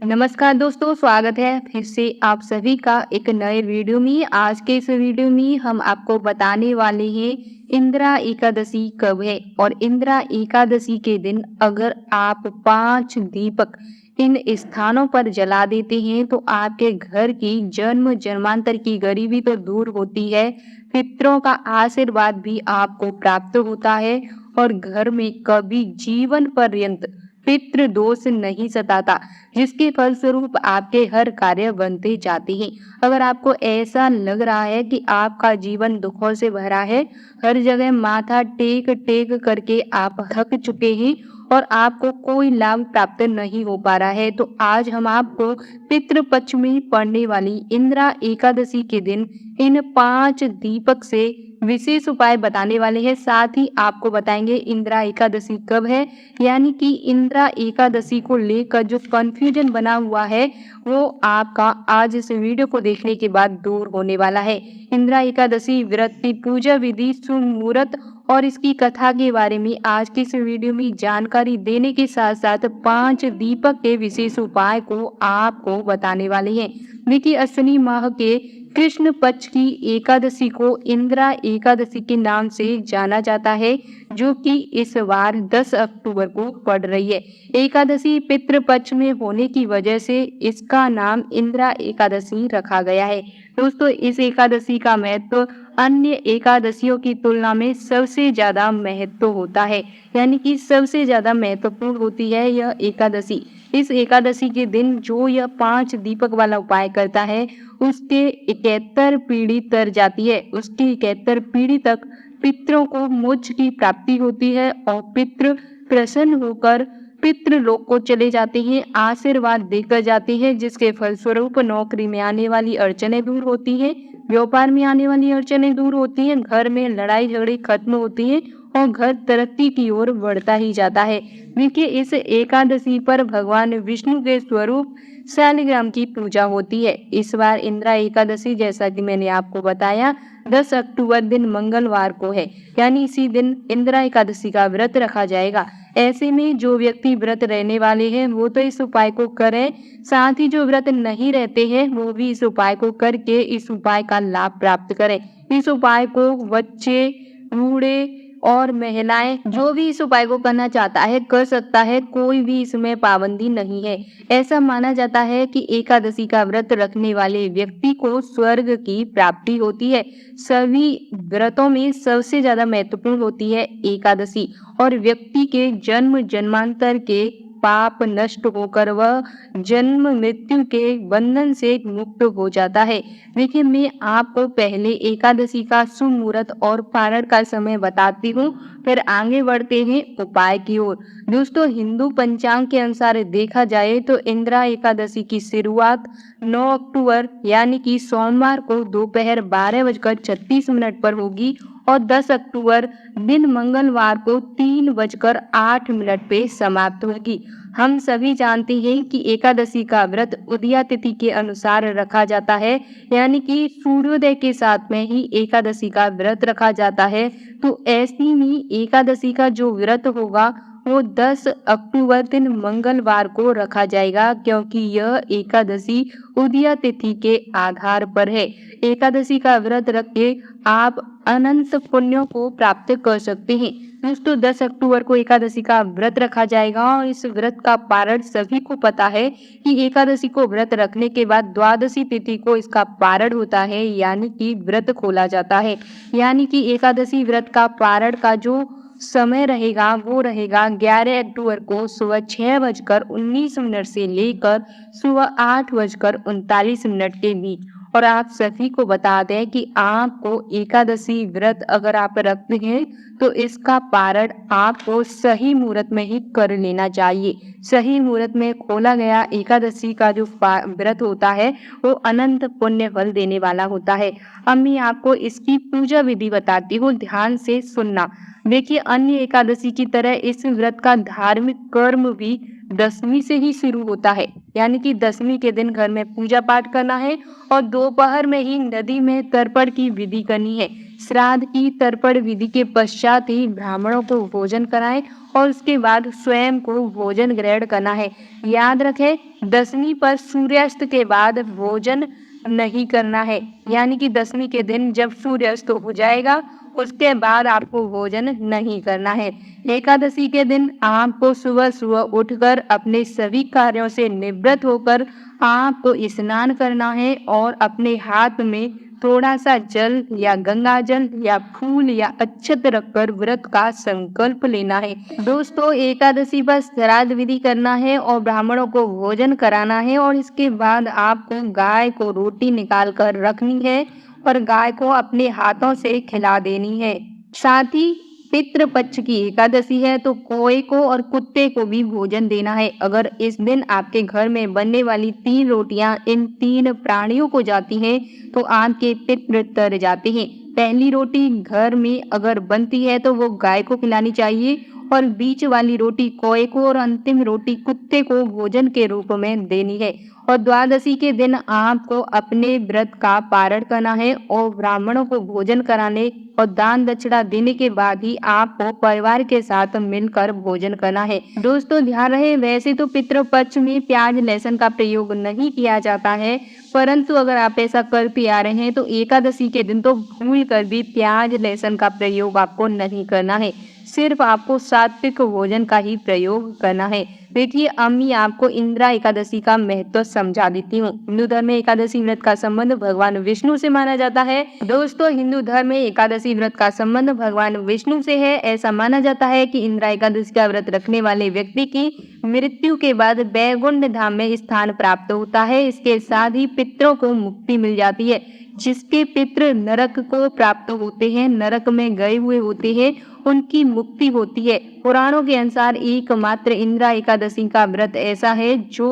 नमस्कार दोस्तों, स्वागत है फिर से आप सभी का एक नए वीडियो में। आज के इस वीडियो में हम आपको बताने वाले हैं इंदिरा एकादशी कब है। और इंदिरा एकादशी के दिन अगर आप 5 दीपक इन स्थानों पर जला देते हैं तो आपके घर की जन्म जन्मांतर की गरीबी तो दूर होती है, पितरों का आशीर्वाद भी आपको प्राप्त होता है और घर में कभी जीवन पर्यंत पितृ दोष नहीं सताता, जिसके फलस्वरूप आपके हर कार्य बनते जाते हैं। अगर आपको ऐसा लग रहा है कि आपका जीवन दुखों से भरा है, हर जगह माथा टेक टेक करके आप थक चुके हैं और आपको कोई लाभ प्राप्त नहीं हो पा रहा है, तो आज हम आपको पितृपक्ष में पड़ने वाली इंदिरा एकादशी के दिन इन 5 दीपक से विशेष उपाय बताने वाले हैं। साथ ही आपको बताएंगे इंदिरा एकादशी कब है, यानी कि इंदिरा एकादशी को लेकर जो कंफ्यूजन बना हुआ है वो आपका आज इस वीडियो को देखने के बाद दूर होने वाला है। इंदिरा एकादशी व्रत की पूजा विधि, शुभ मुहूर्त और इसकी कथा के बारे में आज की इस वीडियो में जानकारी देने के साथ साथ 5 दीपक के विशेष उपाय को आपको बताने वाले हैं। देखिए, अश्विनी माह के कृष्ण पक्ष की एकादशी को इंदिरा एकादशी के नाम से जाना जाता है, जो कि इस बार 10 अक्टूबर को पड़ रही है। एकादशी पितृ पक्ष में होने की वजह से इसका नाम इंदिरा एकादशी रखा गया है। दोस्तों, इस एकादशी का महत्व अन्य एकादशियों की तुलना में सबसे ज्यादा महत्व होता है, यानी कि सबसे ज्यादा महत्वपूर्ण होती है यह एकादशी। इस एकादशी के दिन जो यह 5 दीपक वाला उपाय करता है उसके 71 पीढ़ी तर जाती है, उसकी 71 पीढ़ी तक पितरों को मोक्ष की प्राप्ति होती है और पितृ प्रसन्न होकर पितृलोक को चले जाते हैं, आशीर्वाद देकर जाते हैं, जिसके फलस्वरूप नौकरी में आने वाली अड़चनें दूर होती हैं, व्यापार में आने वाली अड़चनें दूर होती हैं, घर में लड़ाई झगड़े खत्म होती हैं और घर तरक्की की ओर बढ़ता ही जाता है। देखिए, इस एकादशी पर भगवान विष्णु के स्वरूप शालिग्राम की पूजा होती है। इस बार इंदिरा एकादशी, जैसा कि मैंने आपको बताया, 10 अक्टूबर दिन मंगलवार को है, यानी इसी दिन इंदिरा एकादशी का व्रत रखा जाएगा। ऐसे में जो व्यक्ति व्रत रहने वाले हैं वो तो इस उपाय को करें, साथ ही जो व्रत नहीं रहते हैं वो भी इस उपाय को करके इस उपाय का लाभ प्राप्त करें। इस उपाय को बच्चे, बूढ़े और महिलाएं, जो भी इस उपाय को करना चाहता है कर सकता है, कोई भी इसमें पाबंदी नहीं है। ऐसा माना जाता है कि एकादशी का व्रत रखने वाले व्यक्ति को स्वर्ग की प्राप्ति होती है। सभी व्रतों में सबसे ज्यादा महत्वपूर्ण होती है एकादशी और व्यक्ति के जन्म जन्मांतर के पाप नष्ट होकर वह जन्म मृत्यु के बंधन से मुक्त हो जाता है। देखिए, मैं आपको पहले एकादशी का शुभ मुहूर्त और पारण का समय बताती हूँ, फिर आगे बढ़ते हैं उपाय की ओर। दोस्तों, हिंदू पंचांग के अनुसार देखा जाए तो इंदिरा एकादशी की शुरुआत 9 अक्टूबर यानी कि सोमवार को दोपहर 12:36 पर होगी और 10 अक्टूबर दिन मंगलवार को 3:08 पे समाप्त होगी। हम सभी जानते हैं कि एकादशी का व्रत उदया तिथि के अनुसार रखा जाता है, यानी कि सूर्योदय के साथ में ही एकादशी का व्रत रखा जाता है। तो ऐसी में एकादशी का जो व्रत होगा वो 10 अक्टूबर दिन मंगलवार को रखा जाएगा, क्योंकि यह एकादशी उदया तिथि के आधार पर है। एकादशी का व्रत रख के आप अनंत पुण्यों को प्राप्त कर सकते हैं। दोस्तों, 10 अक्टूबर को एकादशी का व्रत रखा जाएगा और इस व्रत का पारण सभी को पता है कि एकादशी को व्रत रखने के बाद द्वादशी तिथि को इसका पारण होता है, यानी कि व्रत खोला जाता है। यानी कि एकादशी व्रत का पारण का जो समय रहेगा वो रहेगा 11 अक्टूबर को सुबह 6:19 से लेकर सुबह 8:39 के बीच। और आप सभी को बता दें कि आपको एकादशी व्रत अगर आप रखते हैं तो इसका पारण आपको सही मुहूर्त में ही कर लेना चाहिए। सही मुहूर्त में खोला गया एकादशी का जो व्रत होता है वो अनंत पुण्य फल देने वाला होता है। अब मैं आपको इसकी पूजा विधि बताती हूँ, ध्यान से सुनना। देखिए, अन्य एकादशी की तरह इस व्रत का धार्मिक कर्म भी दशमी से ही शुरू होता है, यानी कि दशमी के दिन घर में पूजा पाठ करना है और दोपहर में ही नदी में तर्पण की विधि करनी है। श्राद्ध की तर्पण विधि के पश्चात ही ब्राह्मणों को भोजन कराएं और उसके बाद स्वयं को भोजन ग्रहण करना है। याद रखें, दशमी पर सूर्यास्त के बाद भोजन नहीं करना है, यानी कि दशमी के दिन जब सूर्यास्त हो जाएगा उसके बाद आपको भोजन नहीं करना है। एकादशी के दिन आपको सुबह सुबह उठकर अपने सभी कार्यों से निवृत्त होकर आपको स्नान करना है और अपने हाथ में थोड़ा सा जल या गंगा जल या फूल या अक्षत रखकर व्रत का संकल्प लेना है। दोस्तों, एकादशी पर श्राद्ध विधि करना है और ब्राह्मणों को भोजन कराना है और इसके बाद आपको गाय को रोटी निकाल कर रखनी है और गाय को अपने हाथों से खिला देनी है। साथ ही पितृपक्ष की एकादशी है तो कोए को और कुत्ते को भी भोजन देना है। अगर इस दिन आपके घर में बनने वाली 3 रोटियां इन 3 प्राणियों को जाती हैं तो आपके पितृ तर जाते हैं। पहली रोटी घर में अगर बनती है तो वो गाय को खिलानी चाहिए और बीच वाली रोटी कोए को और अंतिम रोटी कुत्ते को भोजन के रूप में देनी है। और द्वादशी के दिन आपको अपने व्रत का पारण करना है और ब्राह्मणों को भोजन कराने और दान दक्षिणा देने के बाद ही आपको परिवार के साथ मिलकर भोजन करना है। दोस्तों, ध्यान रहे, वैसे तो पितृपक्ष में प्याज लहसुन का प्रयोग नहीं किया जाता है, परंतु अगर आप ऐसा करते आ रहे हैं तो एकादशी के दिन तो भूल कर भी प्याज लहसुन का प्रयोग आपको नहीं करना है। सिर्फ आपको सात्विक भोजन का ही प्रयोग करना है। देखिए, अम्मी आपको इंदिरा एकादशी का महत्व समझा देती हूँ। हिंदू धर्म में एकादशी व्रत का संबंध भगवान विष्णु से माना जाता है। दोस्तों, हिंदू धर्म में एकादशी व्रत का संबंध भगवान विष्णु से है। ऐसा माना जाता है कि इंदिरा एकादशी का व्रत रखने वाले व्यक्ति की मृत्यु के बाद वैकुंठ धाम में स्थान प्राप्त होता है। इसके साथ ही पितरों को मुक्ति मिल जाती है। जिसके पितृ नरक को प्राप्त होते हैं, नरक में गए हुए होते हैं, उनकी मुक्ति होती है। पुराणों के अनुसार एकमात्र इंदिरा एकादशी का व्रत ऐसा है जो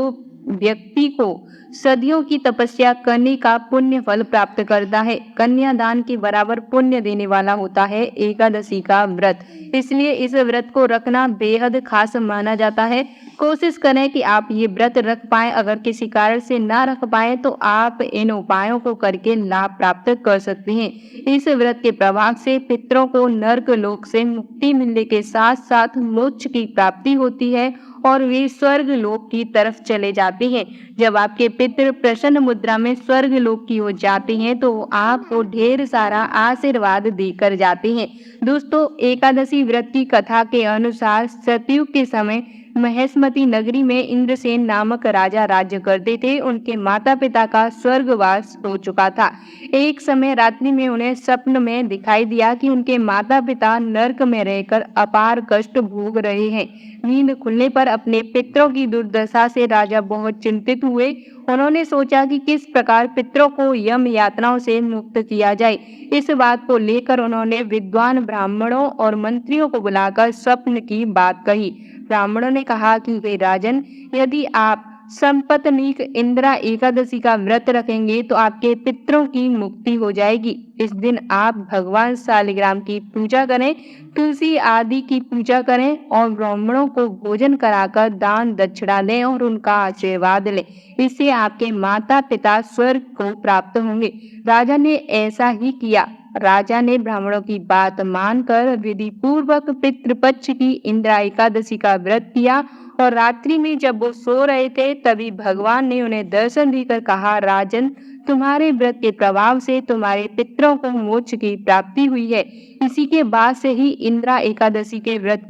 व्यक्ति को सदियों की तपस्या करने का पुण्य फल प्राप्त करता है। कन्यादान के बराबर पुण्य देने वाला होता है एकादशी का व्रत। इसलिए इस व्रत को रखना बेहद खास माना जाता है। कोशिश करें कि आप ये व्रत रख पाएं। अगर किसी कारण से ना रख पाए तो आप इन उपायों को करके लाभ प्राप्त कर सकते हैं। इस व्रत के प्रभाव से पितरों को नरक लोक से मुक्ति मिलने के साथ साथ मोक्ष की प्राप्ति होती है और वे स्वर्ग लोक की तरफ चले जाते हैं। जब आपके पितृ प्रसन्न मुद्रा में स्वर्ग लोक की ओर जाते हैं तो आपको ढेर सारा आशीर्वाद देकर जाते हैं। दोस्तों, एकादशी व्रत की कथा के अनुसार सतयुग के समय महेशमती नगरी में इंद्रसेन नामक राजा राज्य करते थे। उनके माता पिता का स्वर्गवास हो चुका था। एक समय रात्रि में उन्हें स्वप्न में दिखाई दिया कि उनके माता पिता नरक में रहकर अपार कष्ट भोग रहे हैं। नींद खुलने पर अपने पितरों की दुर्दशा से राजा बहुत चिंतित हुए। उन्होंने सोचा कि किस प्रकार पितरों को यम यातनाओं से मुक्त किया जाए। इस बात को लेकर उन्होंने विद्वान ब्राह्मणों और मंत्रियों को बुलाकर स्वप्न की बात कही। ब्राह्मणों ने कहा कि वे राजन, यदि आप संपत्नीक इंदिरा एकादशी का व्रत रखेंगे तो आपके पितरों की मुक्ति हो जाएगी। इस दिन आप भगवान शालिग्राम की पूजा करें, तुलसी आदि की पूजा करें और ब्राह्मणों को भोजन कराकर दान दक्षिणा दें और उनका आशीर्वाद लें। इससे आपके माता पिता स्वर्ग को प्राप्त होंगे। राजा ने ऐसा ही किया। राजा ने ब्राह्मणों की बात मानकर विधि पूर्वक पितृपक्ष की इंदिरा एकादशी का व्रत किया और रात्रि में जब वो सो रहे थे तभी भगवान ने उन्हें दर्शन देकर कहा, राजन, तुम्हारे व्रत के प्रभाव से तुम्हारे पितरों को मोक्ष की प्राप्ति हुई है। इसी के बाद से ही इंदिरा एकादशी के व्रत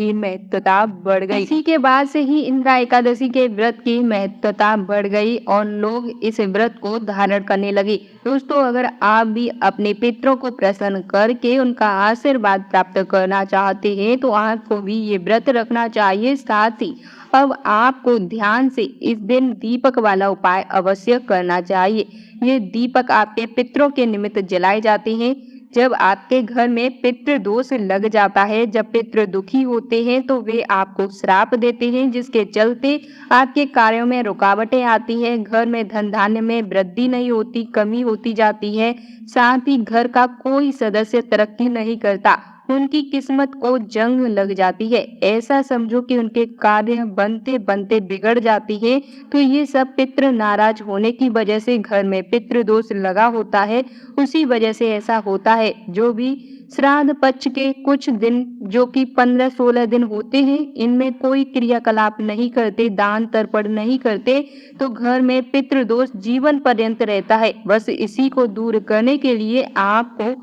की महत्वता बढ़ गई और लोग इस व्रत को धारण करने लगे। दोस्तों, अगर आप भी अपने पितरों को प्रसन्न करके उनका आशीर्वाद प्राप्त करना चाहते हैं तो आपको भी ये व्रत रखना चाहिए। साथ ही अब आपको ध्यान से इस दिन दीपक वाला उपाय अवश्य करना चाहिए। ये दीपक आपके पितरों के निमित्त जलाए जाते हैं। जब आपके घर में पितृ दोष लग जाता है, जब पितृ दुखी होते हैं तो वे आपको श्राप देते हैं, जिसके चलते आपके कार्यों में रुकावटें आती हैं। घर में धन धान्य में वृद्धि नहीं होती, कमी होती जाती है। साथ ही घर का कोई सदस्य तरक्की नहीं करता उनकी किस्मत को जंग लग जाती है। ऐसा समझो कि उनके कार्य बनते बनते बिगड़ जाती है। तो ये सब पितृ नाराज होने की वजह से घर में पितृ दोष लगा होता है, उसी वजह से ऐसा होता है। जो भी श्राद्ध पक्ष के कुछ दिन जो कि 15-16 दिन होते हैं, इनमें कोई क्रियाकलाप नहीं करते, दान तर्पण नहीं करते, तो घर में पितृ दोष जीवन पर्यंत रहता है। बस इसी को दूर करने के लिए आपको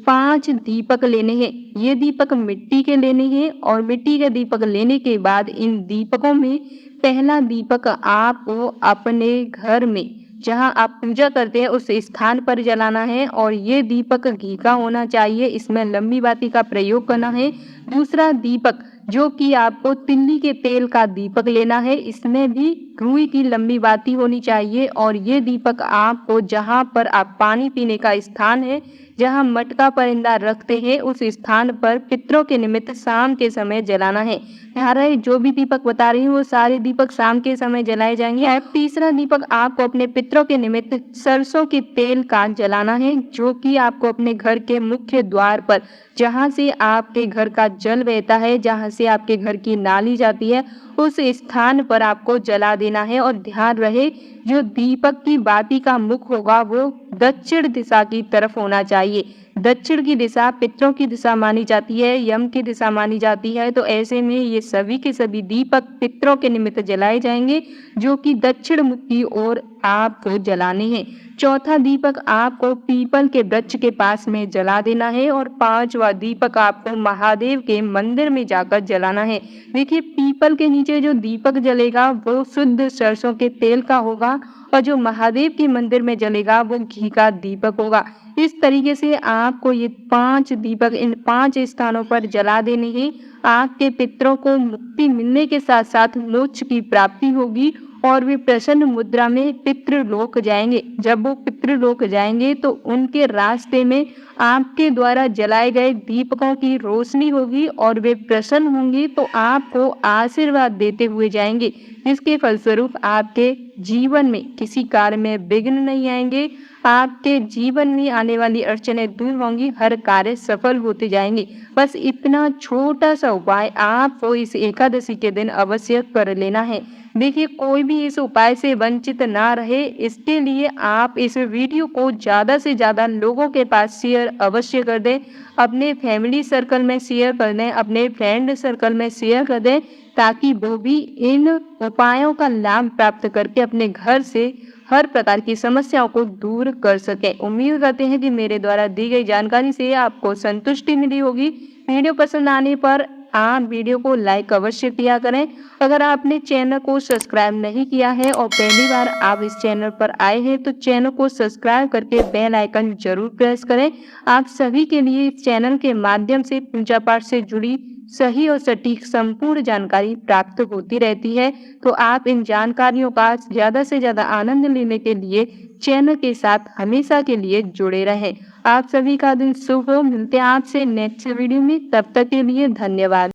5 दीपक लेने हैं। ये दीपक मिट्टी के लेने हैं और मिट्टी के दीपक लेने के बाद इन दीपकों में पहला दीपक आपको अपने घर में जहां आप पूजा करते हैं उस स्थान पर जलाना है और ये दीपक घी का होना चाहिए, इसमें लंबी बाती का प्रयोग करना है। दूसरा दीपक जो कि आपको तिल्ली के तेल का दीपक लेना है, इसमें भी रुई की लंबी बाती होनी चाहिए और ये दीपक आपको जहां पर आप पानी पीने का स्थान है, जहां मटका परिंदा रखते हैं, उस स्थान पर पितरों के निमित्त शाम के समय जलाना है। यहाँ रहे जो भी दीपक बता रही हूँ वो सारे दीपक शाम के समय जलाए जाएंगे। और तीसरा दीपक आपको अपने पितरों के निमित्त सरसों के तेल का जलाना है, जो कि आपको अपने घर के मुख्य द्वार पर जहाँ से आपके घर का जल बहता है, जहाँ से आपके घर की नाली जाती है, उस स्थान पर आपको जला देना है। और ध्यान रहे जो दीपक की बाती का मुख होगा वो दक्षिण दिशा की तरफ होना चाहिए। दक्षिण की दिशा पितरों की दिशा मानी जाती है, यम की दिशा मानी जाती है। तो ऐसे में ये सभी के सभी दीपक पितरों के निमित्त जलाए जाएंगे, जो कि दक्षिण मुख की ओर आपको जलाने हैं। चौथा दीपक आपको पीपल के वृक्ष के पास में जला देना है और 5वां दीपक आपको महादेव के मंदिर में जाकर जलाना है। देखिए पीपल के नीचे जो दीपक जलेगा वो शुद्ध सरसों के तेल का होगा और जो महादेव के मंदिर में जलेगा वो घी का दीपक होगा। इस तरीके से आपको ये 5 दीपक इन 5 स्थानों पर जला देने हैं। आपके पितरों को मुक्ति मिलने के साथ साथ मोक्ष की प्राप्ति होगी और वे प्रसन्न मुद्रा में पितृलोक जाएंगे। जब वो पितृलोक जाएंगे तो उनके रास्ते में आपके द्वारा जलाए गए दीपकों की रोशनी होगी और वे प्रसन्न होंगे, तो आपको आशीर्वाद देते हुए जाएंगे, जिसके फलस्वरूप आपके जीवन में किसी कार्य में विघ्न नहीं आएंगे। आपके जीवन में आने वाली अड़चनें दूर होंगी, हर कार्य सफल होते जाएंगे। बस इतना छोटा सा उपाय आपको इस एकादशी के दिन अवश्य कर लेना है। देखिए कोई भी इस उपाय से वंचित ना रहे, इसके लिए आप इस वीडियो को ज़्यादा से ज़्यादा लोगों के पास शेयर अवश्य कर दें। अपने फैमिली सर्कल में शेयर कर दें, अपने फ्रेंड सर्कल में शेयर कर दें, ताकि वो भी इन उपायों का लाभ प्राप्त करके अपने घर से हर प्रकार की समस्याओं को दूर कर सके। उम्मीद करते हैं कि मेरे द्वारा दी गई जानकारी से आपको संतुष्टि मिली होगी। वीडियो पसंद आने पर आप वीडियो को लाइक अवश्य किया करें। अगर आपने चैनल को सब्सक्राइब नहीं किया है और पहली बार आप इस चैनल पर आए हैं तो चैनल को सब्सक्राइब करके बेल आइकन जरूर प्रेस करें। आप सभी के लिए इस चैनल के माध्यम से पूजा पाठ से जुड़ी सही और सटीक संपूर्ण जानकारी प्राप्त होती रहती है। तो आप इन जानकारियों का ज़्यादा से ज़्यादा आनंद लेने के लिए चैनल के साथ हमेशा के लिए जुड़े रहें। आप सभी का दिन शुभ हो। मिलते हैं आपसे नेक्स्ट वीडियो में, तब तक के लिए धन्यवाद।